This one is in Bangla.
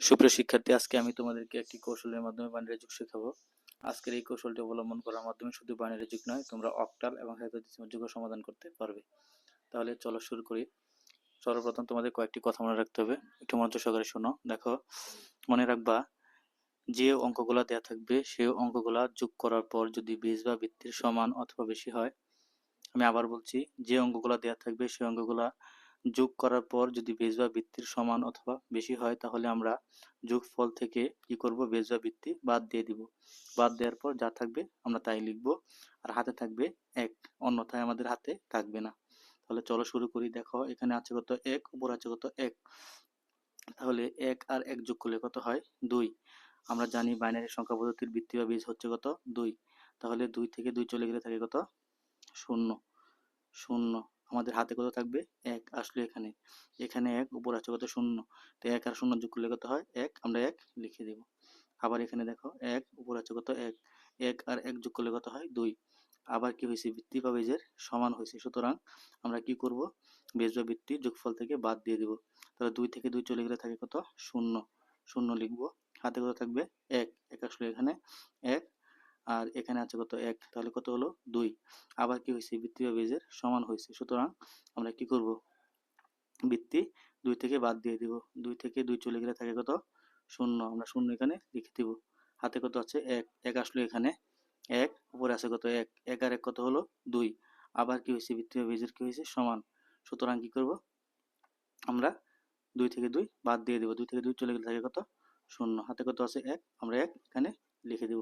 সুপ্রিয় শিক্ষার্থী, আজকে আমি তোমাদেরকে একটি কৌশলের মাধ্যমে বাইনারি যোগ শেখাবো। আজকের এই কৌশলটি অবলম্বন করার মাধ্যমে শুধু বাইনারি যোগ নয়, তোমরা অক্টাল এবং হেক্সাডেসিমাল যোগও সমাধান করতে পারবে। তাহলে চলো শুরু করি। সর্বপ্রথম তোমাদের কয়েকটি কথা মনে রাখতে হবে, একটু মনোযোগ সহকারে শোনো। দেখো, মনে রাখবা যে অঙ্কগুলা দেয়া থাকবে সেই অঙ্কগুলা যোগ করার পর যদি বেজ বা ভিত্তির সমান অথবা বেশি হয়, আমি আবার বলছি, যে অঙ্কগুলা দেয়া থাকবে সেই অঙ্কগুলা যোগ করার পর যদি বেজ বা ভিত্তির সমান অথবা বেশি হয়, তাহলে আমরা যোগফল থেকে কি করব, বেজ বা ভিত্তি বাদ দিয়ে দিব। বাদ দেওয়ার পর যা থাকবে আমরা তাই লিখব, আর হাতে থাকবে এক, অন্যথায় আমাদের হাতে থাকবে না। তাহলে চলো শুরু করি। দেখো, এখানে আছে কত এক, উপর আছে কত এক, তাহলে এক আর এক যোগ করলে কত হয়, দুই। আমরা জানি বাইনারি সংখ্যা পদ্ধতির ভিত্তি বা বেজ হচ্ছে কত, দুই। তাহলে দুই থেকে দুই চলে গেলে থাকে কত, শূন্য। শূন্য, আমাদের হাতে কত থাকবে, এক। আসলে এখানে এখানে এক, উপর আছে কত, শূন্য। তো এক আর শূন্য যোগ করলে কত হয়, এক। আমরা এক লিখে দেব। আবার এখানে দেখো, এক, উপর আছে কত, এক। এক আর এক যোগ করলে কত হয়, দুই। আবার কি হয়েছে, ভিত্তি বা বেজের সমান হয়েছে, সুতরাং আমরা কি করব, বেজ বা ভিত্তি যোগফল থেকে বাদ দিয়ে দেব। তাহলে দুই থেকে দুই চলে গেলে থাকে কত, শূন্য। শূন্য লিখবো, হাতে কত থাকবে, এক। এক আসলে এখানে এক, আর এখানে আছে কত, এক। তাহলে কত হলো, দুই। আবার কি হয়েছে, ভিত্তি বা বেজের সমান হয়েছে, সুতরাং আমরা কি করব, ভিত্তি দুই থেকে বাদ দিয়ে দিব। দুই থেকে দুই চলে গেলে থাকে কত, শূন্য। আমরা শূন্য এখানে লিখে দিব। হাতে কত আছে, এক। এক আসলো এখানে এক, উপরে আছে কত, এক। এক আর এক কত হলো, দুই। আবার কি হয়েছে, ভিত্তি বা বেজের কি হয়েছে, সমান। সুতরাং কি করব, আমরা দুই থেকে দুই বাদ দিয়ে দেব। দুই থেকে দুই চলে গেলে থাকে কত, শূন্য। হাতে কত আছে, এক। আমরা এক এখানে লিখে দেব।